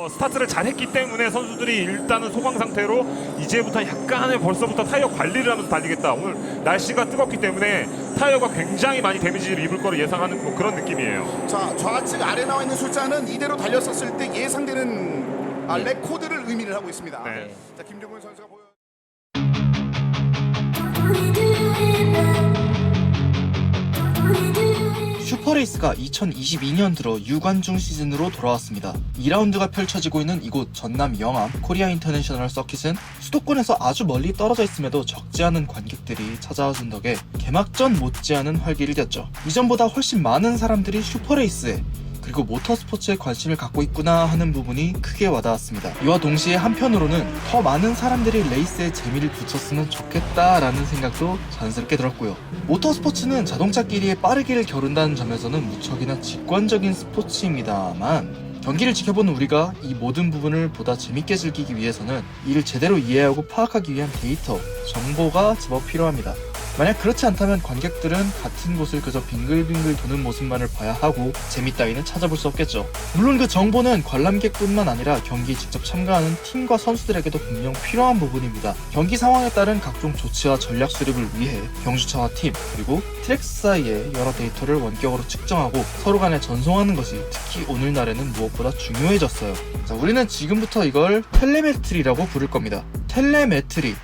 스타트를 잘했기 때문에 선수들이 일단은 소강 상태로 이제부터 약간의 벌써부터 타이어 관리를 하면서 달리겠다. 오늘 날씨가 뜨겁기 때문에 타이어가 굉장히 많이 데미지를 입을 거를 예상하는 뭐 그런 느낌이에요. 자, 좌측 아래 나와 있는 숫자는 이대로 달렸었을 때 예상되는 레코드를 의미를 하고 있습니다. 네. 자, 김종근 선수가 보여. 슈퍼레이스가 2022년 들어 유관중 시즌으로 돌아왔습니다. 2라운드가 펼쳐지고 있는 이곳 전남 영암 코리아 인터내셔널 서킷은 수도권에서 아주 멀리 떨어져 있음에도 적지 않은 관객들이 찾아와준 덕에 개막전 못지않은 활기를 띨죠. 이전보다 훨씬 많은 사람들이 슈퍼레이스에 그리고 모터스포츠에 관심을 갖고 있구나 하는 부분이 크게 와닿았습니다. 이와 동시에 한편으로는 더 많은 사람들이 레이스에 재미를 붙였으면 좋겠다라는 생각도 자연스럽게 들었고요. 모터스포츠는 자동차끼리의 빠르기를 겨룬다는 점에서는 무척이나 직관적인 스포츠입니다만 경기를 지켜보는 우리가 이 모든 부분을 보다 재밌게 즐기기 위해서는 이를 제대로 이해하고 파악하기 위한 데이터, 정보가 제법 필요합니다. 만약 그렇지 않다면 관객들은 같은 곳을 그저 빙글빙글 도는 모습만을 봐야 하고 재미 따위는 찾아볼 수 없겠죠. 물론 그 정보는 관람객뿐만 아니라 경기에 직접 참가하는 팀과 선수들에게도 분명 필요한 부분입니다. 경기 상황에 따른 각종 조치와 전략 수립을 위해 경주차와 팀 그리고 트랙 사이의 여러 데이터를 원격으로 측정하고 서로 간에 전송하는 것이 특히 오늘날에는 무엇보다 중요해졌어요. 자, 우리는 지금부터 이걸 텔레메트리라고 부를 겁니다. 텔레메트리.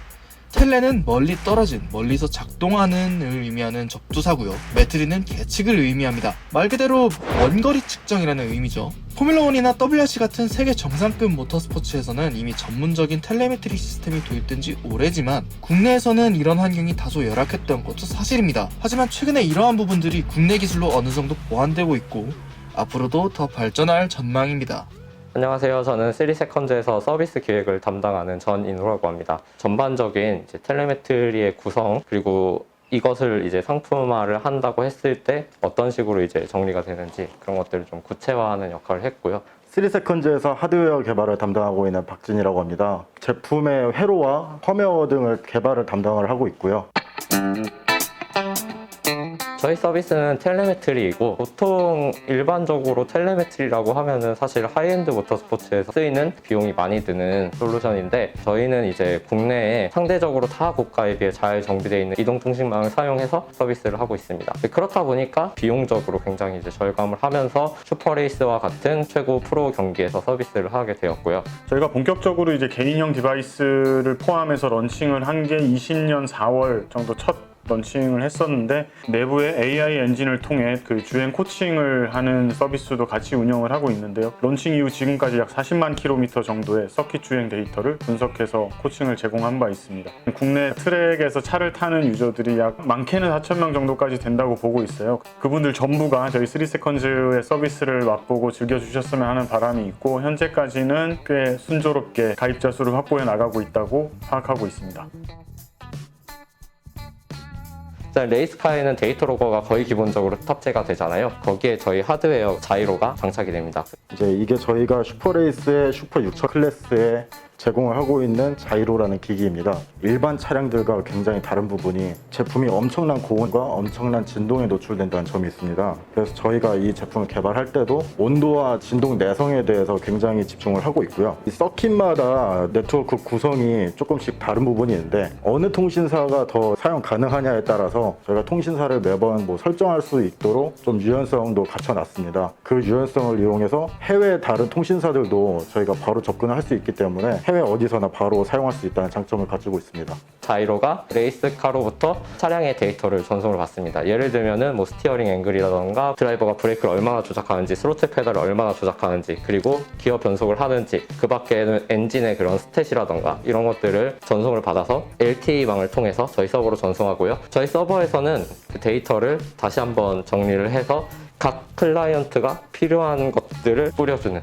텔레는 멀리 떨어진, 멀리서 작동하는 을 의미하는 접두사고요. 메트리는 계측을 의미합니다. 말 그대로 원거리 측정이라는 의미죠. 포뮬러1이나 WRC 같은 세계 정상급 모터스포츠에서는 이미 전문적인 텔레메트리 시스템이 도입된 지 오래지만 국내에서는 이런 환경이 다소 열악했던 것도 사실입니다. 하지만 최근에 이러한 부분들이 국내 기술로 어느 정도 보완되고 있고 앞으로도 더 발전할 전망입니다. 안녕하세요. 저는 3세컨즈에서 서비스 기획을 담당하는 전인호라고 합니다. 전반적인 이제 텔레메트리의 구성 그리고 이것을 이제 상품화를 한다고 했을 때 어떤 식으로 이제 정리가 되는지 그런 것들을 좀 구체화하는 역할을 했고요. 3세컨즈에서 하드웨어 개발을 담당하고 있는 박진이라고 합니다. 제품의 회로와 펌웨어 등을 개발을 담당을 하고 있고요. 저희 서비스는 텔레메트리이고 보통 일반적으로 텔레메트리라고 하면은 사실 하이엔드 모터스포츠에서 쓰이는 비용이 많이 드는 솔루션인데 저희는 이제 국내에 상대적으로 타 국가에 비해 잘 정비되어 있는 이동통신망을 사용해서 서비스를 하고 있습니다. 그렇다 보니까 비용적으로 굉장히 이제 절감을 하면서 슈퍼레이스와 같은 최고 프로 경기에서 서비스를 하게 되었고요. 저희가 본격적으로 이제 개인형 디바이스를 포함해서 런칭을 한 게 20년 4월 정도 첫 런칭을 했었는데 내부에 AI 엔진을 통해 그 주행 코칭을 하는 서비스도 같이 운영을 하고 있는데요. 런칭 이후 지금까지 약 40만 킬로미터 정도의 서킷 주행 데이터를 분석해서 코칭을 제공한 바 있습니다. 국내 트랙에서 차를 타는 유저들이 약 많게는 4,000명 정도까지 된다고 보고 있어요. 그분들 전부가 저희 3세컨즈의 서비스를 맛보고 즐겨주셨으면 하는 바람이 있고 현재까지는 꽤 순조롭게 가입자 수를 확보해 나가고 있다고 파악하고 있습니다. 레이스카에는 데이터 로거가 거의 기본적으로 탑재가 되잖아요. 거기에 저희 하드웨어 자이로가 장착이 됩니다. 이제 이게 저희가 슈퍼레이스의 슈퍼 6천 클래스에 제공을 하고 있는 자이로라는 기기입니다. 일반 차량들과 굉장히 다른 부분이 제품이 엄청난 고온과 엄청난 진동에 노출된다는 점이 있습니다. 그래서 저희가 이 제품을 개발할 때도 온도와 진동 내성에 대해서 굉장히 집중을 하고 있고요. 이 서킷마다 네트워크 구성이 조금씩 다른 부분이 있는데 어느 통신사가 더 사용 가능하냐에 따라서 저희가 통신사를 매번 설정할 수 있도록 좀 유연성도 갖춰놨습니다. 그 유연성을 이용해서 해외 다른 통신사들도 저희가 바로 접근을 할 수 있기 때문에 해외 어디서나 바로 사용할 수 있다는 장점을 가지고 있습니다. 자이로가 레이스카로부터 차량의 데이터를 전송을 받습니다. 예를 들면은 스티어링 앵글이라던가 드라이버가 브레이크를 얼마나 조작하는지, 스로틀 페달을 얼마나 조작하는지, 그리고 기어 변속을 하는지, 그 밖에는 엔진의 그런 스탯이라던가 이런 것들을 전송을 받아서 LTE망을 통해서 저희 서버로 전송하고요. 저희 서버에서는 그 데이터를 다시 한번 정리를 해서 각 클라이언트가 필요한 것들을 뿌려주는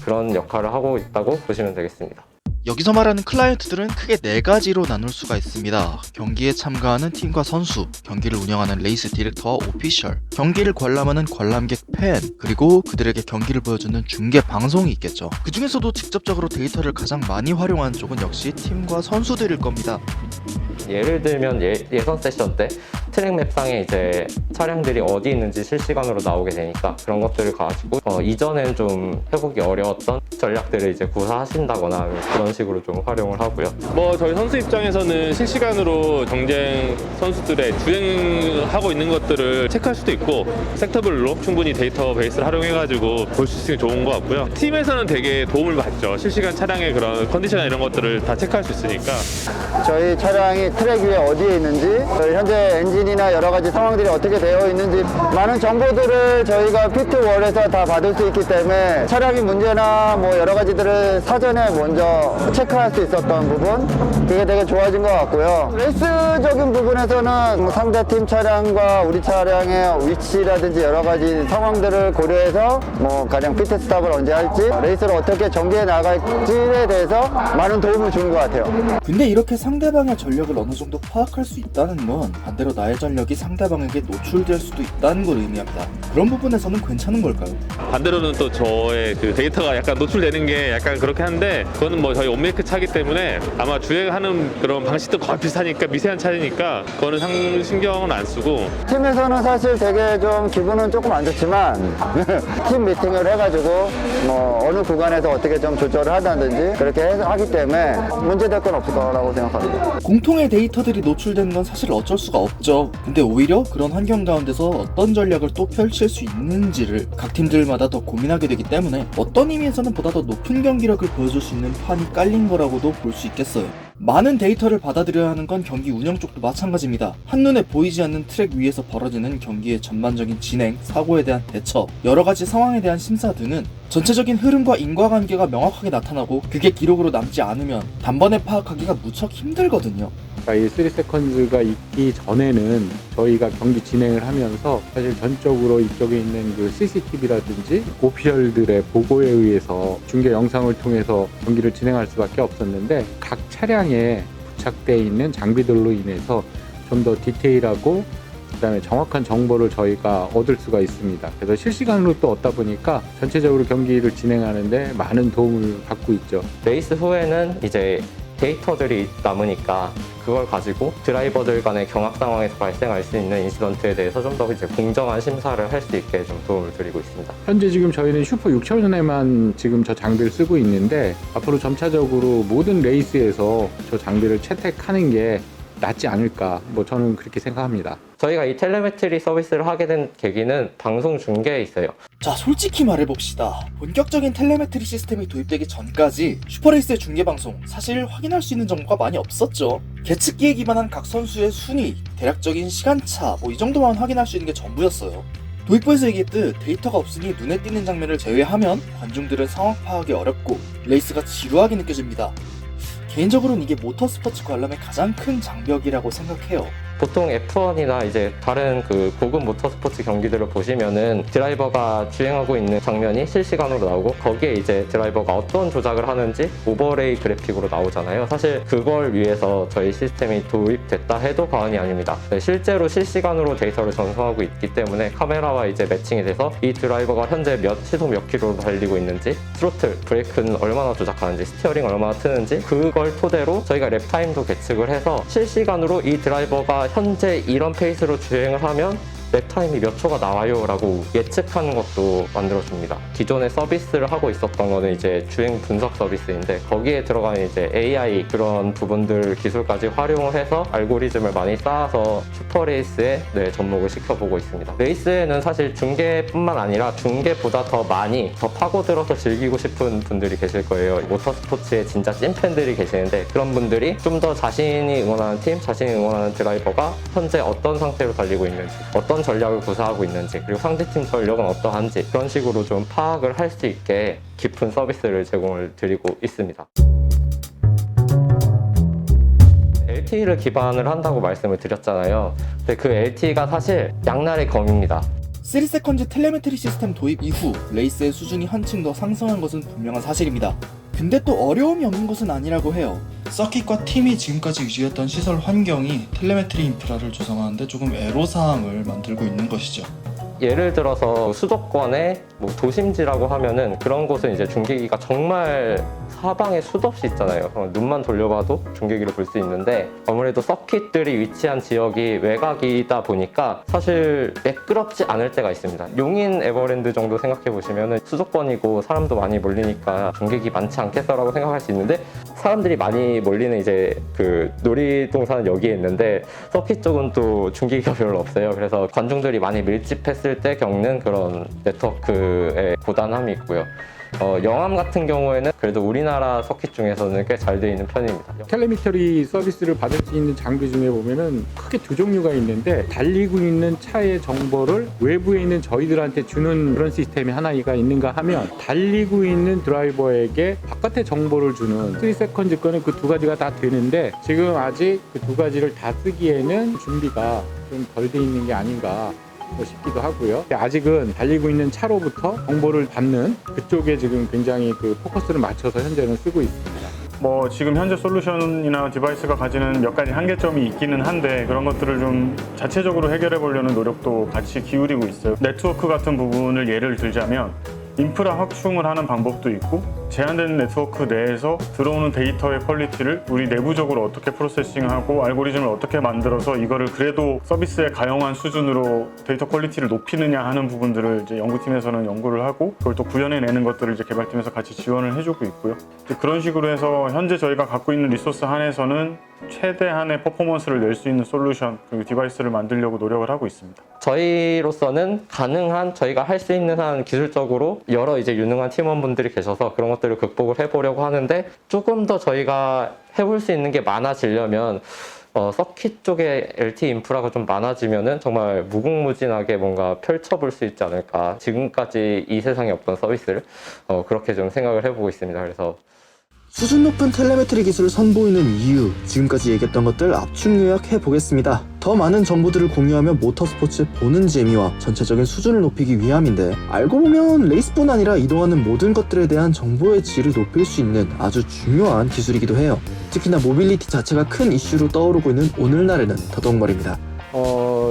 그런 역할을 하고 있다고 보시면 되겠습니다. 여기서 말하는 클라이언트들은 크게 4가지로 나눌 수가 있습니다. 경기에 참가하는 팀과 선수, 경기를 운영하는 레이스 디렉터와 오피셜, 경기를 관람하는 관람객 팬, 그리고 그들에게 경기를 보여주는 중계 방송이 있겠죠. 그 중에서도 직접적으로 데이터를 가장 많이 활용하는 쪽은 역시 팀과 선수들일 겁니다. 예를 들면 예선 세션 때 트랙 맵상에 이제 차량들이 어디 있는지 실시간으로 나오게 되니까 그런 것들을 가지고 이전엔 좀 해보기 어려웠던 전략들을 이제 구사하신다거나 그런 식으로 좀 활용을 하고요. 뭐 저희 선수 입장에서는 실시간으로 경쟁 선수들의 주행하고 있는 것들을 체크할 수도 있고 섹터별로 충분히 데이터베이스를 활용해가지고 볼 수 있으면 좋은 것 같고요. 팀에서는 되게 도움을 받죠. 실시간 차량의 그런 컨디션이나 이런 것들을 다 체크할 수 있으니까. 저희 차량이 트랙 위에 어디에 있는지, 저희 현재 엔진이나 여러 가지 상황들이 어떻게 되어 있는지 많은 정보들을 저희가 피트월에서 다 받을 수 있기 때문에 차량이 문제나 뭐 여러 가지들을 사전에 먼저 체크할 수 있었던 부분, 그게 되게 좋아진 것 같고요. 레이스적인 부분에서는 뭐 상대팀 차량과 우리 차량의 위치라든지 여러 가지 상황들을 고려해서 뭐 가장 피트 스탑을 언제 할지, 레이스를 어떻게 전개해 나갈지에 대해서 많은 도움을 주는 것 같아요. 근데 이렇게 상대방의 전력을 어느 정도 파악할 수 있다는 건 반대로 나의 전력이 상대방에게 노출될 수도 있다는 걸 의미합니다. 그런 부분에서는 괜찮은 걸까요? 반대로는 또 저의 그 데이터가 약간 노출되는 게 약간 그렇게 한데, 그거는 뭐 저희 온메이크 차기 때문에 아마 주행하는 그런 방식도 거의 비슷하니까, 미세한 차이니까 그거는 신경은 안 쓰고. 팀에서는 사실 되게 좀 기분은 조금 안 좋지만 팀 미팅을 해가지고 뭐 어느 구간에서 어떻게 좀 조절을 하다든지 그렇게 하기 때문에 문제될 건 없을 거라고 생각합니다. 공통의 데이터들이 노출되는 건 사실 어쩔 수가 없죠. 근데 오히려 그런 환경 가운데서 어떤 전략을 또 펼칠 수 있는지를 각 팀들마다 더 고민하게 되기 때문에 어떤 의미에서는 보다 더 높은 경기력을 보여줄 수 있는 판이 깔린 거라고도 볼 수 있겠어요. 많은 데이터를 받아들여야 하는 건 경기 운영 쪽도 마찬가지입니다. 한눈에 보이지 않는 트랙 위에서 벌어지는 경기의 전반적인 진행, 사고에 대한 대처, 여러 가지 상황에 대한 심사 등은 전체적인 흐름과 인과관계가 명확하게 나타나고 그게 기록으로 남지 않으면 단번에 파악하기가 무척 힘들거든요. 이 3세컨즈가 있기 전에는 저희가 경기 진행을 하면서 사실 전적으로 이쪽에 있는 그 CCTV라든지 오피셜들의 보고에 의해서 중계 영상을 통해서 경기를 진행할 수밖에 없었는데, 각 차량에 부착되어 있는 장비들로 인해서 좀 더 디테일하고 그다음에 정확한 정보를 저희가 얻을 수가 있습니다. 그래서 실시간으로 또 얻다 보니까 전체적으로 경기를 진행하는데 많은 도움을 받고 있죠. 레이스 후에는 이제 데이터들이 남으니까 그걸 가지고 드라이버들 간의 경합 상황에서 발생할 수 있는 인시던트에 대해서 좀 더 이제 공정한 심사를 할 수 있게 좀 도움을 드리고 있습니다. 현재 지금 저희는 슈퍼 6천원에만 지금 저 장비를 쓰고 있는데, 앞으로 점차적으로 모든 레이스에서 저 장비를 채택하는 게 낫지 않을까, 뭐 저는 그렇게 생각합니다. 저희가 이 텔레메트리 서비스를 하게 된 계기는 방송 중계에 있어요. 자, 솔직히 말해봅시다. 본격적인 텔레메트리 시스템이 도입되기 전까지 슈퍼레이스의 중계방송 사실 확인할 수 있는 정보가 많이 없었죠. 계측기에 기반한 각 선수의 순위, 대략적인 시간차 뭐 이 정도만 확인할 수 있는 게 전부였어요. 도입부에서 얘기했듯 데이터가 없으니 눈에 띄는 장면을 제외하면 관중들은 상황 파악이 어렵고 레이스가 지루하게 느껴집니다. 개인적으로는 이게 모터스포츠 관람의 가장 큰 장벽이라고 생각해요. 보통 F1이나 이제 다른 그 고급 모터스포츠 경기들을 보시면은 드라이버가 주행하고 있는 장면이 실시간으로 나오고 거기에 이제 드라이버가 어떤 조작을 하는지 오버레이 그래픽으로 나오잖아요. 사실 그걸 위해서 저희 시스템이 도입됐다 해도 과언이 아닙니다. 실제로 실시간으로 데이터를 전송하고 있기 때문에 카메라와 이제 매칭이 돼서 이 드라이버가 현재 시속 몇 킬로로 달리고 있는지, 스로틀, 브레이크는 얼마나 조작하는지, 스티어링 얼마나 트는지, 그걸 토대로 저희가 랩타임도 계측을 해서 실시간으로 이 드라이버가 현재 이런 페이스로 주행을 하면 랩타임이 몇 초가 나와요 라고 예측하는 것도 만들어줍니다. 기존에 서비스를 하고 있었던 거는 이제 주행 분석 서비스인데, 거기에 들어가는 이제 AI 그런 부분들 기술까지 활용을 해서 알고리즘을 많이 쌓아서 슈퍼레이스에 접목을 시켜보고 있습니다. 레이스에는 사실 중계뿐만 아니라 중계보다 더 많이 더 파고들어서 즐기고 싶은 분들이 계실 거예요. 모터스포츠의 진짜 찐팬들이 계시는데, 그런 분들이 좀 더 자신이 응원하는 팀, 자신이 응원하는 드라이버가 현재 어떤 상태로 달리고 있는지, 어떤 전략을 구사하고 있는지, 그리고 상대팀 전력은 어떠한지 그런 식으로 좀 파악을 할 수 있게 깊은 서비스를 제공을 드리고 있습니다. LTE를 기반을 한다고 말씀을 드렸잖아요. 근데 그 LTE가 사실 양날의 검입니다. 3세컨즈 텔레메트리 시스템 도입 이후 레이스의 수준이 한층 더 상승한 것은 분명한 사실입니다. 근데 또 어려움이 없는 것은 아니라고 해요. 서킷과 팀이 지금까지 유지했던 시설 환경이 텔레메트리 인프라를 조성하는데 조금 애로사항을 만들고 있는 것이죠. 예를 들어서 수도권의 뭐 도심지라고 하면은 그런 곳은 이제 중계기가 정말 사방에 수없이 있잖아요. 눈만 돌려봐도 중계기를 볼 수 있는데 아무래도 서킷들이 위치한 지역이 외곽이다 보니까 사실 매끄럽지 않을 때가 있습니다. 용인 에버랜드 정도 생각해 보시면 수도권이고 사람도 많이 몰리니까 중계기 많지 않겠어라고 생각할 수 있는데 사람들이 많이 몰리는 이제 그 놀이동산은 여기에 있는데 서킷 쪽은 또 중계기가 별로 없어요. 그래서 관중들이 많이 밀집했을 때 겪는 그런 네트워크의 고단함이 있고요. 영암 같은 경우에는 그래도 우리나라 서킷 중에서는 꽤 잘 되어 있는 편입니다. 텔레미터리 서비스를 받을 수 있는 장비 중에 보면은 크게 두 종류가 있는데 달리고 있는 차의 정보를 외부에 있는 저희들한테 주는 그런 시스템이 하나가 있는가 하면 달리고 있는 드라이버에게 바깥의 정보를 주는 3세컨즈 거는 그 두 가지가 다 되는데 지금 아직 그 두 가지를 다 쓰기에는 준비가 좀 덜 돼 있는 게 아닌가 싶기도 하고요. 아직은 달리고 있는 차로부터 정보를 받는 그쪽에 지금 굉장히 그 포커스를 맞춰서 현재는 쓰고 있습니다. 뭐 지금 현재 솔루션이나 디바이스가 가지는 몇 가지 한계점이 있기는 한데 그런 것들을 좀 자체적으로 해결해 보려는 노력도 같이 기울이고 있어요. 네트워크 같은 부분을 예를 들자면 인프라 확충을 하는 방법도 있고 제한된 네트워크 내에서 들어오는 데이터의 퀄리티를 우리 내부적으로 어떻게 프로세싱하고 알고리즘을 어떻게 만들어서 이거를 그래도 서비스에 가용한 수준으로 데이터 퀄리티를 높이느냐 하는 부분들을 이제 연구팀에서는 연구를 하고 그걸 또 구현해내는 것들을 이제 개발팀에서 같이 지원을 해주고 있고요. 이제 그런 식으로 해서 현재 저희가 갖고 있는 리소스 한에서는 최대한의 퍼포먼스를 낼 수 있는 솔루션 그리고 디바이스를 만들려고 노력을 하고 있습니다. 저희로서는 가능한 저희가 할 수 있는 한 기술적으로 여러 이제 유능한 팀원분들이 계셔서 그런 것들을 극복을 해보려고 하는데 조금 더 저희가 해볼 수 있는 게 많아지려면 서킷 쪽에 LTE 인프라가 좀 많아지면은 정말 무궁무진하게 뭔가 펼쳐볼 수 있지 않을까. 지금까지 이 세상에 없던 서비스를 그렇게 좀 생각을 해보고 있습니다. 그래서 수준 높은 텔레메트리 기술을 선보이는 이유, 지금까지 얘기했던 것들 압축 요약해 보겠습니다. 더 많은 정보들을 공유하며 모터스포츠의 보는 재미와 전체적인 수준을 높이기 위함인데 알고 보면 레이스뿐 아니라 이동하는 모든 것들에 대한 정보의 질을 높일 수 있는 아주 중요한 기술이기도 해요. 특히나 모빌리티 자체가 큰 이슈로 떠오르고 있는 오늘날에는 더더욱 말입니다.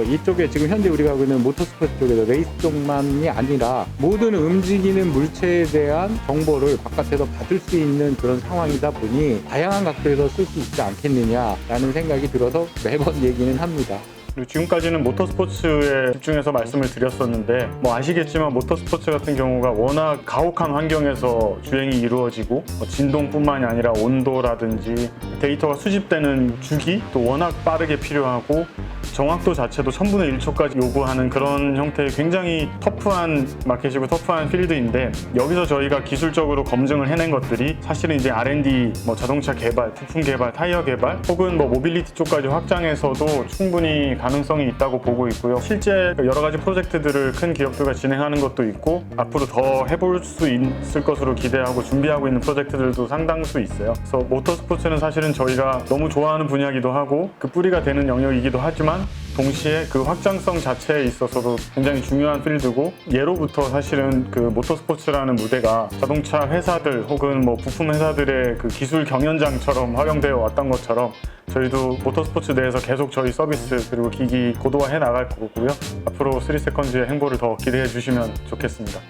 이쪽에 지금 현재 우리가 하고 있는 모터스포츠 쪽에서 레이스 쪽만이 아니라 모든 움직이는 물체에 대한 정보를 바깥에서 받을 수 있는 그런 상황이다 보니 다양한 각도에서 쓸 수 있지 않겠느냐라는 생각이 들어서 매번 얘기는 합니다. 그리고 지금까지는 모터스포츠에 집중해서 말씀을 드렸었는데 뭐 아시겠지만 모터스포츠 같은 경우가 워낙 가혹한 환경에서 주행이 이루어지고 진동뿐만이 아니라 온도라든지 데이터가 수집되는 주기 또 워낙 빠르게 필요하고 정확도 자체도 1000분의 1초까지 요구하는 그런 형태의 굉장히 터프한 마켓이고 터프한 필드인데 여기서 저희가 기술적으로 검증을 해낸 것들이 사실은 이제 R&D, 뭐 자동차 개발, 부품 개발, 타이어 개발 혹은 뭐 모빌리티 쪽까지 확장해서도 충분히 가능성이 있다고 보고 있고요. 실제 여러 가지 프로젝트들을 큰 기업들과 진행하는 것도 있고 앞으로 더 해볼 수 있을 것으로 기대하고 준비하고 있는 프로젝트들도 상당수 있어요. 그래서 모터스포츠는 사실은 저희가 너무 좋아하는 분야이기도 하고 그 뿌리가 되는 영역이기도 하지만 동시에 그 확장성 자체에 있어서도 굉장히 중요한 필드고 예로부터 사실은 그 모터스포츠라는 무대가 자동차 회사들 혹은 뭐 부품 회사들의 그 기술 경연장처럼 활용되어 왔던 것처럼 저희도 모터스포츠 내에서 계속 저희 서비스 그리고 기기 고도화해 나갈 거고요. 앞으로 3세컨즈의 행보를 더 기대해 주시면 좋겠습니다.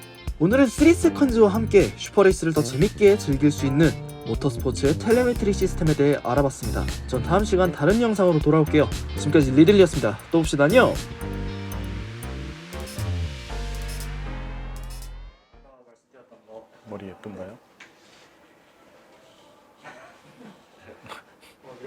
오늘은 3세컨즈와 함께 슈퍼레이스를 더 재밌게 즐길 수 있는 모터스포츠의 텔레메트리 시스템에 대해 알아봤습니다. 전 다음 시간 다른 영상으로 돌아올게요. 지금까지 리들리였습니다. 또 봅시다. 안녕! 머리 예쁜가요?